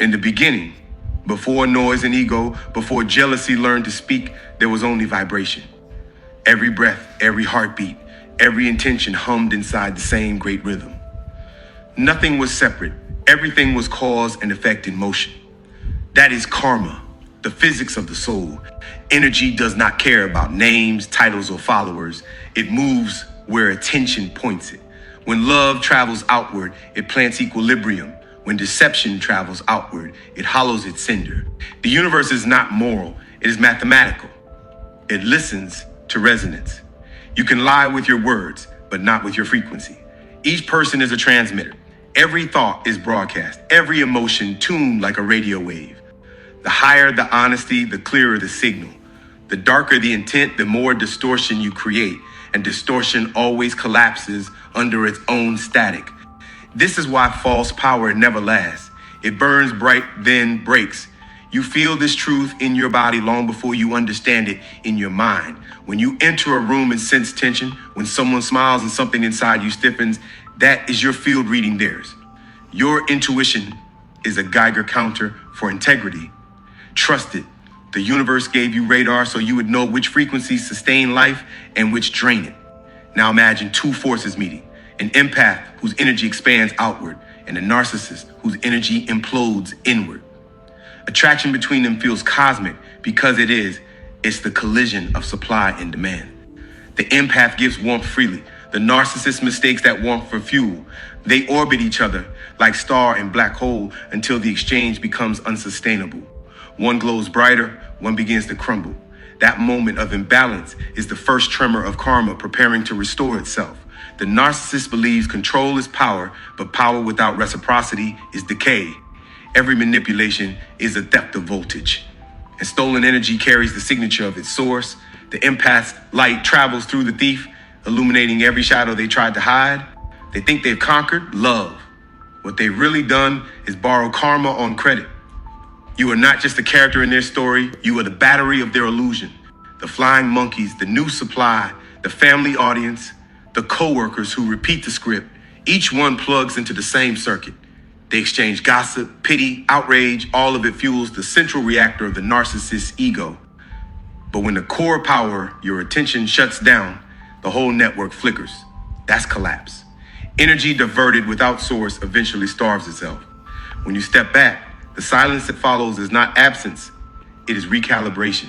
In the beginning, before noise and ego, before jealousy learned to speak, there was only vibration. Every breath, every heartbeat, every intention hummed inside the same great rhythm. Nothing was separate. Everything was cause and effect in motion. That is karma, the physics of the soul. Energy does not care about names, titles, or followers. It moves where attention points it. When love travels outward, it plants equilibrium. When deception travels outward, it hollows its cinder. The universe is not moral, it is mathematical. It listens to resonance. You can lie with your words, but not with your frequency. Each person is a transmitter. Every thought is broadcast, every emotion tuned like a radio wave. The higher the honesty, the clearer the signal. The darker the intent, the more distortion you create, and distortion always collapses under its own static. This is why false power never lasts. It burns bright, then breaks. You feel this truth in your body long before you understand it in your mind. When you enter a room and sense tension, when someone smiles and something inside you stiffens, that is your field reading theirs. Your intuition is a Geiger counter for integrity. Trust it. The universe gave you radar so you would know which frequencies sustain life and which drain it. Now imagine two forces meeting. An empath whose energy expands outward and a narcissist whose energy implodes inward. Attraction between them feels cosmic because it's the collision of supply and demand. The empath gives warmth freely. The narcissist mistakes that warmth for fuel. They orbit each other like star and black hole until the exchange becomes unsustainable. One glows brighter, one begins to crumble. That moment of imbalance is the first tremor of karma preparing to restore itself. The narcissist believes control is power, but power without reciprocity is decay. Every manipulation is a theft of voltage. And stolen energy carries the signature of its source. The empath's light travels through the thief, illuminating every shadow they tried to hide. They think they've conquered love. What they've really done is borrow karma on credit. You are not just a character in their story, you are the battery of their illusion. The flying monkeys, the new supply, the family audience, the co-workers who repeat the script, each one plugs into the same circuit. They exchange gossip, pity, outrage, all of it fuels the central reactor of the narcissist's ego. But when the core power, your attention, shuts down, the whole network flickers. That's collapse. Energy diverted without source eventually starves itself. When you step back, the silence that follows is not absence, it is recalibration.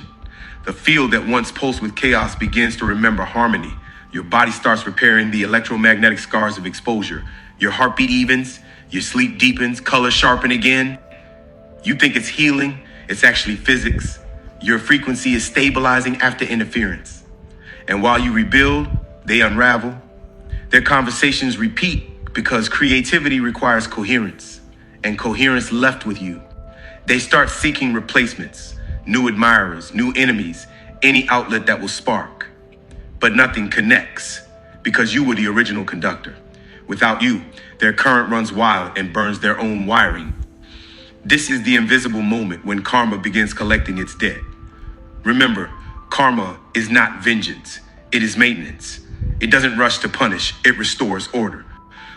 The field that once pulsed with chaos begins to remember harmony. Your body starts repairing the electromagnetic scars of exposure. Your heartbeat evens, your sleep deepens, colors sharpen again. You think it's healing, it's actually physics. Your frequency is stabilizing after interference. And while you rebuild, they unravel. Their conversations repeat because creativity requires coherence, and coherence left with you. They start seeking replacements, new admirers, new enemies, any outlet that will spark. But nothing connects because you were the original conductor. Without you, their current runs wild and burns their own wiring. This is the invisible moment when karma begins collecting its debt. Remember, karma is not vengeance, it is maintenance. It doesn't rush to punish, it restores order.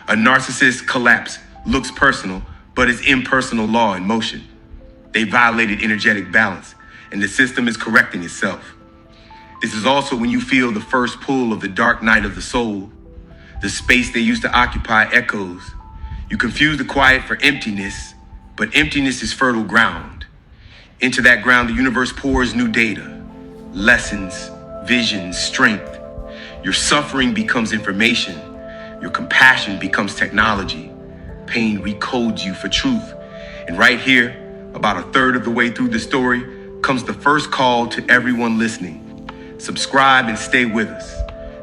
A narcissist's collapse looks personal, but is impersonal law in motion. They violated energetic balance, and the system is correcting itself. This is also when you feel the first pull of the dark night of the soul. The space they used to occupy echoes. You confuse the quiet for emptiness, but emptiness is fertile ground. Into that ground, the universe pours new data, lessons, visions, strength. Your suffering becomes information. Your compassion becomes technology. Pain recodes you for truth. And right here, about a third of the way through the story, comes the first call to everyone listening. Subscribe and stay with us.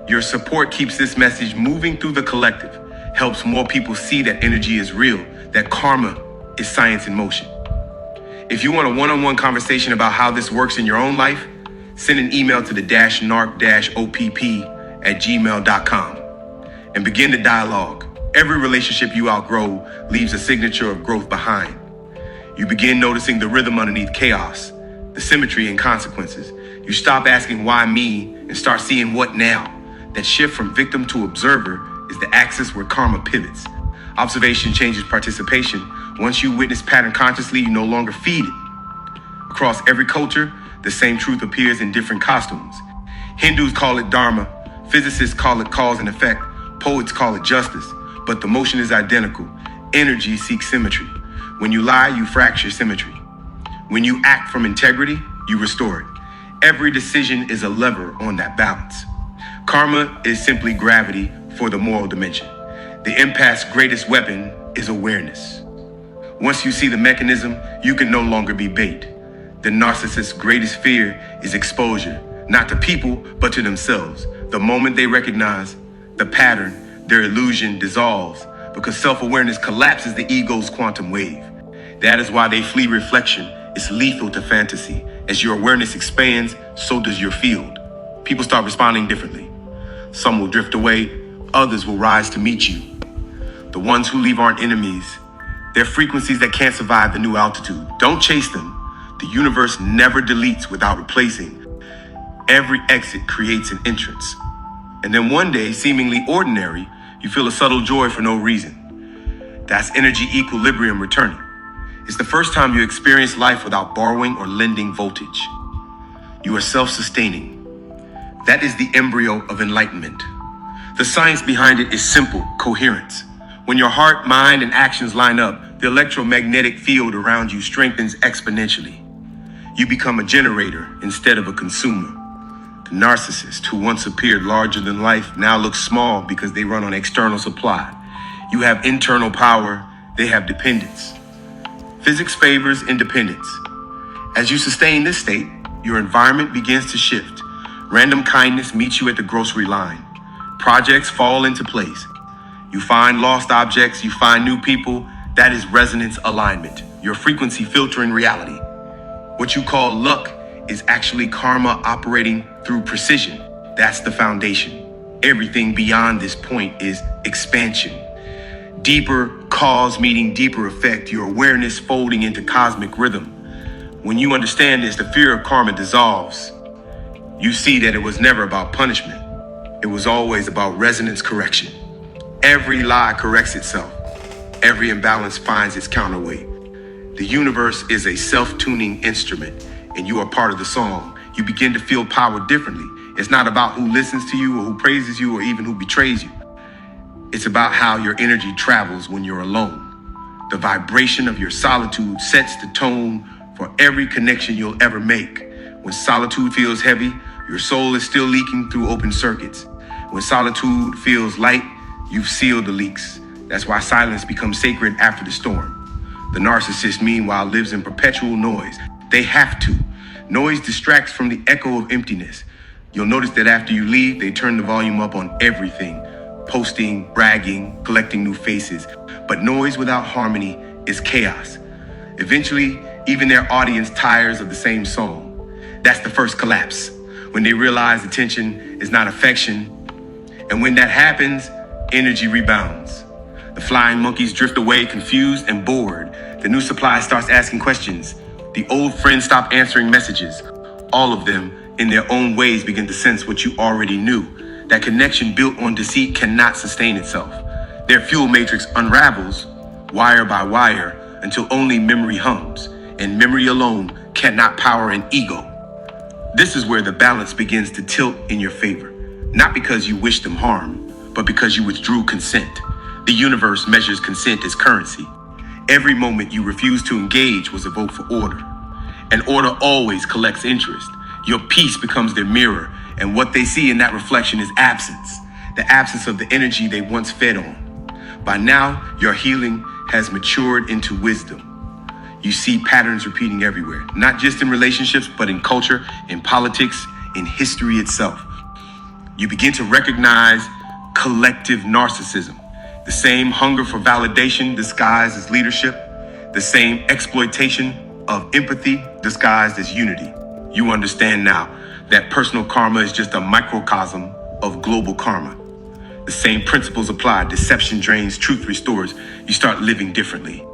Your support keeps this message moving through the collective, helps more people see that energy is real, that karma is science in motion. If you want a one-on-one conversation about how this works in your own life, send an email to the -narc-opp@gmail.com and begin the dialogue. Every relationship you outgrow leaves a signature of growth behind. You begin noticing the rhythm underneath chaos, the symmetry and consequences. You stop asking why me and start seeing what now. That shift from victim to observer is the axis where karma pivots. Observation changes participation. Once you witness pattern consciously, you no longer feed it. Across every culture, the same truth appears in different costumes. Hindus call it dharma, physicists call it cause and effect, poets call it justice, but the motion is identical. Energy seeks symmetry. When you lie, you fracture symmetry. When you act from integrity, you restore it. Every decision is a lever on that balance. Karma is simply gravity for the moral dimension. The empath's greatest weapon is awareness. Once you see the mechanism, you can no longer be bait. The narcissist's greatest fear is exposure, not to people, but to themselves. The moment they recognize the pattern, their illusion dissolves because self-awareness collapses the ego's quantum wave. That is why they flee reflection. It's lethal to fantasy. As your awareness expands, so does your field. People start responding differently. Some will drift away, others will rise to meet you. The ones who leave aren't enemies. They're frequencies that can't survive the new altitude. Don't chase them. The universe never deletes without replacing. Every exit creates an entrance. And then one day, seemingly ordinary, you feel a subtle joy for no reason. That's energy equilibrium returning. It's the first time you experience life without borrowing or lending voltage. You are self-sustaining. That is the embryo of enlightenment. The science behind it is simple: coherence. When your heart, mind, and actions line up, the electromagnetic field around you strengthens exponentially. You become a generator instead of a consumer. The narcissist, who once appeared larger than life, now looks small because they run on external supply. You have internal power, they have dependence. Physics favors independence. As you sustain this state, your environment begins to shift. Random kindness meets you at the grocery line. Projects fall into place. You find lost objects, you find new people. That is resonance alignment, your frequency filtering reality. What you call luck is actually karma operating through precision. That's the foundation. Everything beyond this point is expansion. Deeper cause meeting deeper effect, your awareness folding into cosmic rhythm. When you understand this, the fear of karma dissolves. You see that it was never about punishment. It was always about resonance correction. Every lie corrects itself. Every imbalance finds its counterweight. The universe is a self-tuning instrument, and you are part of the song. You begin to feel power differently. It's not about who listens to you or who praises you or even who betrays you. It's about how your energy travels when you're alone. The vibration of your solitude sets the tone for every connection you'll ever make. When solitude feels heavy, your soul is still leaking through open circuits. When solitude feels light, you've sealed the leaks. That's why silence becomes sacred after the storm. The narcissist, meanwhile, lives in perpetual noise. They have to. Noise distracts from the echo of emptiness. You'll notice that after you leave, they turn the volume up on everything. Posting, bragging, collecting new faces. But noise without harmony is chaos. Eventually, even their audience tires of the same song. That's the first collapse, when they realize attention is not affection. And when that happens, energy rebounds. The flying monkeys drift away, confused and bored. The new supply starts asking questions. The old friends stop answering messages. All of them, in their own ways, begin to sense what you already knew. That connection built on deceit cannot sustain itself. Their fuel matrix unravels, wire by wire, until only memory hums, and memory alone cannot power an ego. This is where the balance begins to tilt in your favor, not because you wish them harm, but because you withdrew consent. The universe measures consent as currency. Every moment you refuse to engage was a vote for order. And order always collects interest. Your peace becomes their mirror, and what they see in that reflection is absence, the absence of the energy they once fed on. By now, your healing has matured into wisdom. You see patterns repeating everywhere, not just in relationships, but in culture, in politics, in history itself. You begin to recognize collective narcissism, the same hunger for validation disguised as leadership, the same exploitation of empathy disguised as unity. You understand now that personal karma is just a microcosm of global karma. The same principles apply. Deception drains, truth restores. You start living differently.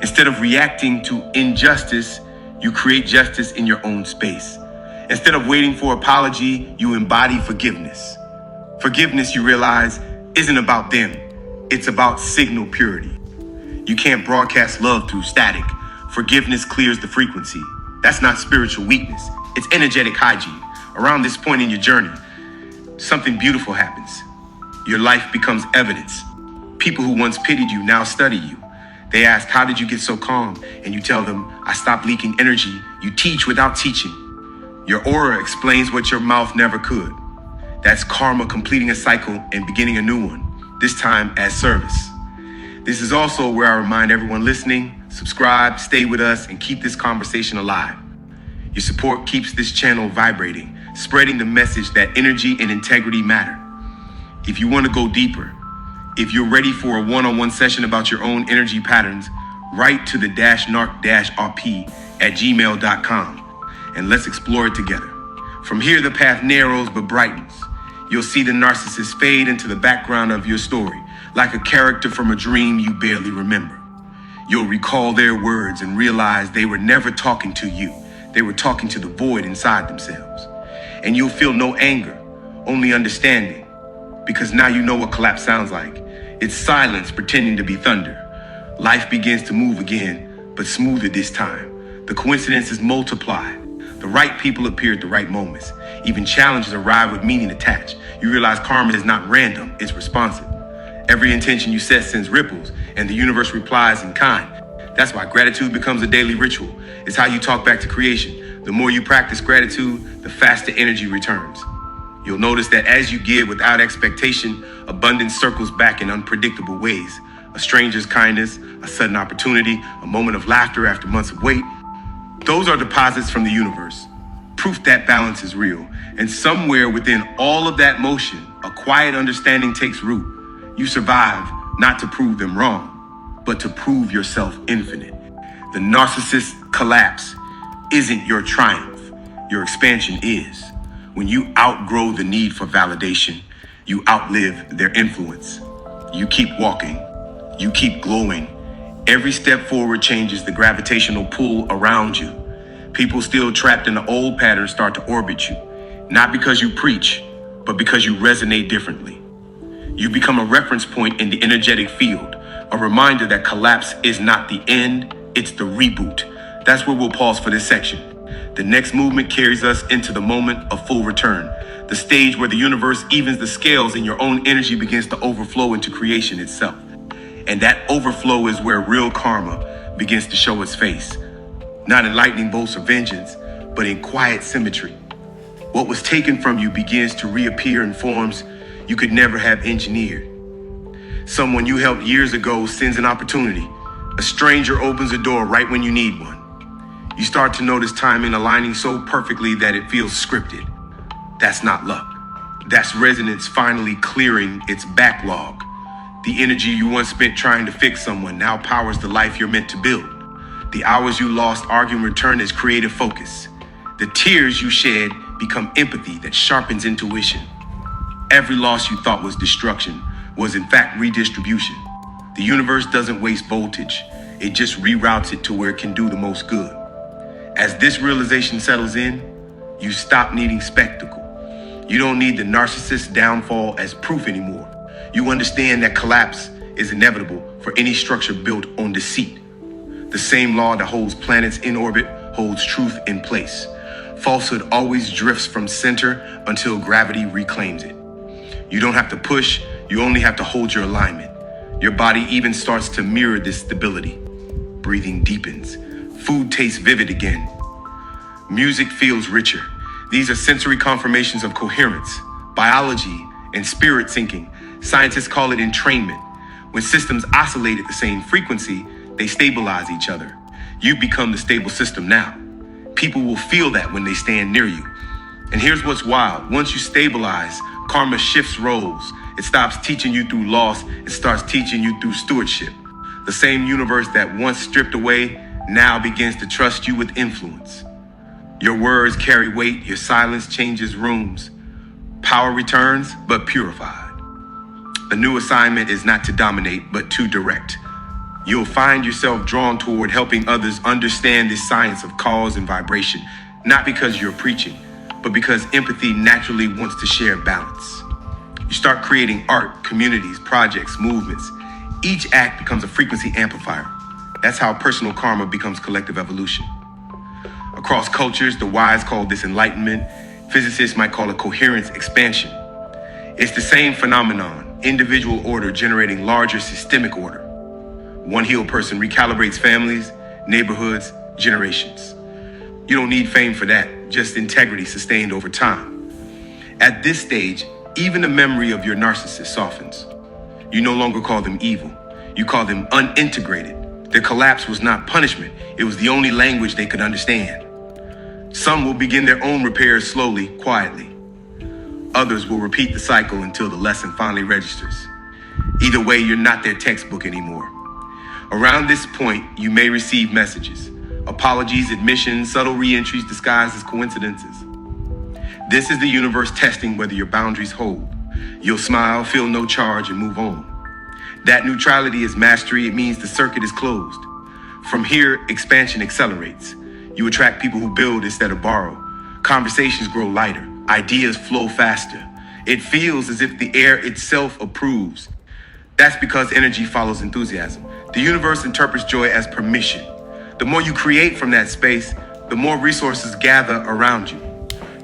Instead of reacting to injustice, you create justice in your own space. Instead of waiting for apology, you embody forgiveness. Forgiveness, you realize, isn't about them. It's about signal purity. You can't broadcast love through static. Forgiveness clears the frequency. That's not spiritual weakness. It's energetic hygiene. Around this point in your journey, something beautiful happens. Your life becomes evidence. People who once pitied you now study you. They ask, how did you get so calm? And you tell them, I stopped leaking energy. You teach without teaching. Your aura explains what your mouth never could. That's karma completing a cycle and beginning a new one, this time as service. This is also where I remind everyone listening, subscribe, stay with us, and keep this conversation alive. Your support keeps this channel vibrating, spreading the message that energy and integrity matter. If you want to go deeper, if you're ready for a one-on-one session about your own energy patterns, write to the -NARC OPP at gmail.com and let's explore it together. From here, the path narrows but brightens. You'll see the narcissist fade into the background of your story, like a character from a dream you barely remember. You'll recall their words and realize they were never talking to you. They were talking to the void inside themselves. And you'll feel no anger, only understanding, because now you know what collapse sounds like. It's silence pretending to be thunder. Life begins to move again, but smoother this time. The coincidences multiply. The right people appear at the right moments. Even challenges arrive with meaning attached. You realize karma is not random, it's responsive. Every intention you set sends ripples, and the universe replies in kind. That's why gratitude becomes a daily ritual. It's how you talk back to creation. The more you practice gratitude, the faster energy returns. You'll notice that as you give without expectation, abundance circles back in unpredictable ways. A stranger's kindness, a sudden opportunity, a moment of laughter after months of wait. Those are deposits from the universe. Proof that balance is real. And somewhere within all of that motion, a quiet understanding takes root. You survive not to prove them wrong, but to prove yourself infinite. The narcissist's collapse isn't your triumph. Your expansion is. When you outgrow the need for validation, you outlive their influence. You keep walking. You keep glowing. Every step forward changes the gravitational pull around you. People still trapped in the old patterns start to orbit you, not because you preach, but because you resonate differently. You become a reference point in the energetic field, a reminder that collapse is not the end, it's the reboot. That's where we'll pause for this section. The next movement carries us into the moment of full return, the stage where the universe evens the scales and your own energy begins to overflow into creation itself. And that overflow is where real karma begins to show its face. Not in lightning bolts or vengeance, but in quiet symmetry. What was taken from you begins to reappear in forms you could never have engineered. Someone you helped years ago sends an opportunity. A stranger opens a door right when you need one. You start to notice timing aligning so perfectly that it feels scripted. That's not luck. That's resonance finally clearing its backlog. The energy you once spent trying to fix someone now powers the life you're meant to build. The hours you lost arguing return as creative focus. The tears you shed become empathy that sharpens intuition. Every loss you thought was destruction was in fact redistribution. The universe doesn't waste voltage. It just reroutes it to where it can do the most good. As this realization settles in, you stop needing spectacle. You don't need the narcissist's downfall as proof anymore. You understand that collapse is inevitable for any structure built on deceit. The same law that holds planets in orbit holds truth in place. Falsehood always drifts from center until gravity reclaims it. You don't have to push, you only have to hold your alignment. Your body even starts to mirror this stability. Breathing deepens. Food tastes vivid again. Music feels richer. These are sensory confirmations of coherence, biology, and spirit syncing. Scientists call it entrainment. When systems oscillate at the same frequency, they stabilize each other. You become the stable system now. People will feel that when they stand near you. And here's what's wild. Once you stabilize, karma shifts roles. It stops teaching you through loss. It starts teaching you through stewardship. The same universe that once stripped away now begins to trust you with influence. Your words carry weight. Your silence changes rooms. Power returns, but purified. A new assignment is not to dominate, but to direct. You'll find yourself drawn toward helping others understand this science of cause and vibration, not because you're preaching, but because empathy naturally wants to share balance. You start creating art, communities, projects, movements. Each act becomes a frequency amplifier. That's how personal karma becomes collective evolution. Across cultures, the wise call this enlightenment. Physicists might call it coherence expansion. It's the same phenomenon, individual order generating larger systemic order. One healed person recalibrates families, neighborhoods, generations. You don't need fame for that, just integrity sustained over time. At this stage, even the memory of your narcissist softens. You no longer call them evil. You call them unintegrated. Their collapse was not punishment. It was the only language they could understand. Some will begin their own repairs slowly, quietly. Others will repeat the cycle until the lesson finally registers. Either way, you're not their textbook anymore. Around this point, you may receive messages, apologies, admissions, subtle re-entries disguised as coincidences. This is the universe testing whether your boundaries hold. You'll smile, feel no charge, and move on. That neutrality is mastery. It means the circuit is closed. From here, expansion accelerates. You attract people who build instead of borrow. Conversations grow lighter. Ideas flow faster. It feels as if the air itself approves. That's because energy follows enthusiasm. The universe interprets joy as permission. The more you create from that space, the more resources gather around you.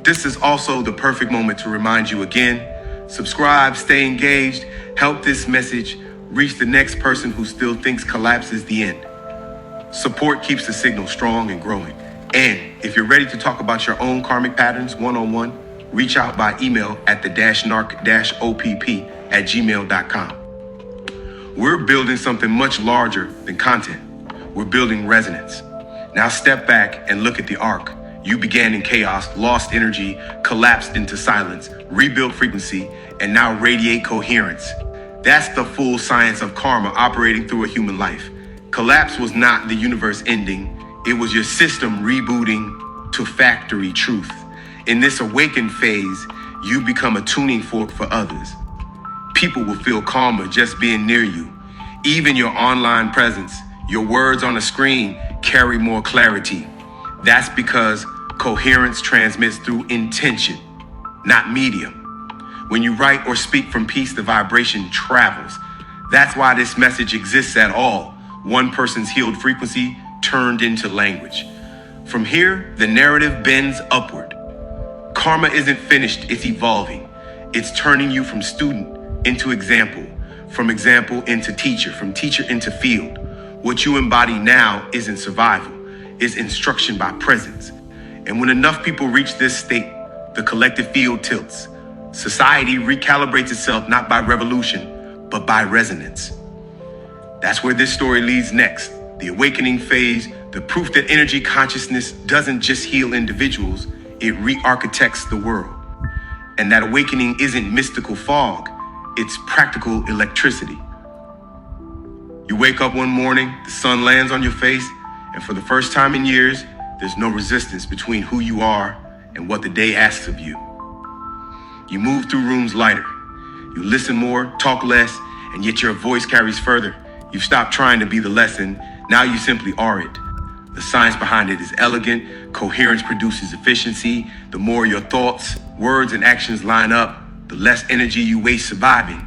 This is also the perfect moment to remind you again, subscribe, stay engaged, help this message reach the next person who still thinks collapse is the end. Support keeps the signal strong and growing. And if you're ready to talk about your own karmic patterns one-on-one, reach out by email at the narc-opp@gmail.com. We're building something much larger than content. We're building resonance. Now step back and look at the arc. You began in chaos, lost energy, collapsed into silence, rebuilt frequency, and now radiate coherence. That's the full science of karma operating through a human life. Collapse was not the universe ending. It was your system rebooting to factory truth. In this awakened phase, you become a tuning fork for others. People will feel calmer just being near you. Even your online presence, your words on a screen carry more clarity. That's because coherence transmits through intention, not medium. When you write or speak from peace, the vibration travels. That's why this message exists at all. One person's healed frequency turned into language. From here, the narrative bends upward. Karma isn't finished, it's evolving. It's turning you from student into example, from example into teacher, from teacher into field. What you embody now isn't survival, it's instruction by presence. And when enough people reach this state, the collective field tilts. Society recalibrates itself not by revolution, but by resonance. That's where this story leads next. The awakening phase, the proof that energy consciousness doesn't just heal individuals, it re-architects the world. And that awakening isn't mystical fog, it's practical electricity. You wake up one morning, the sun lands on your face, and for the first time in years, there's no resistance between who you are and what the day asks of you. You move through rooms lighter. You listen more, talk less, and yet your voice carries further. You've stopped trying to be the lesson. Now you simply are it. The science behind it is elegant. Coherence produces efficiency. The more your thoughts, words, and actions line up, the less energy you waste surviving.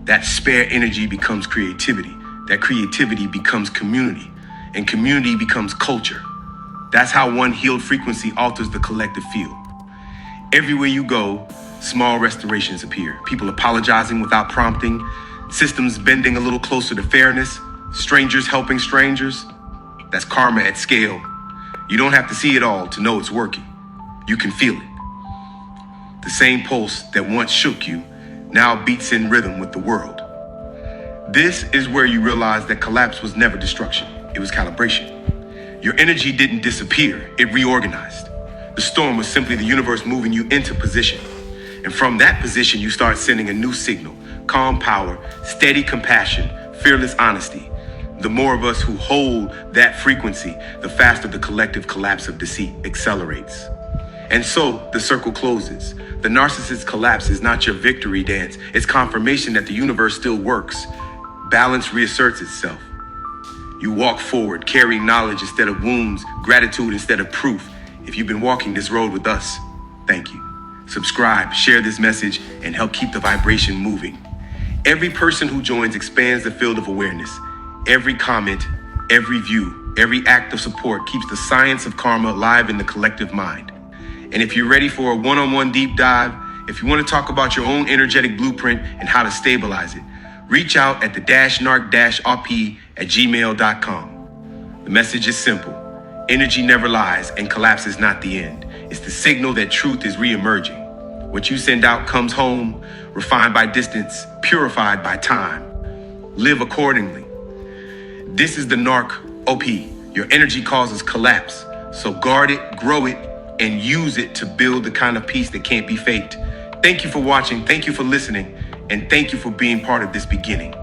That spare energy becomes creativity. That creativity becomes community. And community becomes culture. That's how one healed frequency alters the collective field. Everywhere you go, small restorations appear. People apologizing without prompting, systems bending a little closer to fairness, strangers helping strangers. That's karma at scale. You don't have to see it all to know it's working. You can feel it. The same pulse that once shook you now beats in rhythm with the world. This is where you realize that collapse was never destruction. It was calibration. Your energy didn't disappear, it reorganized. The storm was simply the universe moving you into position. And from that position, you start sending a new signal: calm power, steady compassion, fearless honesty. The more of us who hold that frequency, the faster the collective collapse of deceit accelerates. And so the circle closes. The narcissist's collapse is not your victory dance. It's confirmation that the universe still works. Balance reasserts itself. You walk forward, carrying knowledge instead of wounds, gratitude instead of proof. If you've been walking this road with us, thank you. Subscribe, share this message, and help keep the vibration moving. Every person who joins expands the field of awareness. Every comment, every view, every act of support keeps the science of karma alive in the collective mind. And if you're ready for a one-on-one deep dive, if you want to talk about your own energetic blueprint and how to stabilize it, reach out at the narc-op@gmail.com. The message is simple. Energy never lies and collapse is not the end. It's the signal that truth is re-emerging. What you send out comes home, refined by distance, purified by time. Live accordingly. This is the NARC OP. Your energy causes collapse. So guard it, grow it, and use it to build the kind of peace that can't be faked. Thank you for watching, thank you for listening, and thank you for being part of this beginning.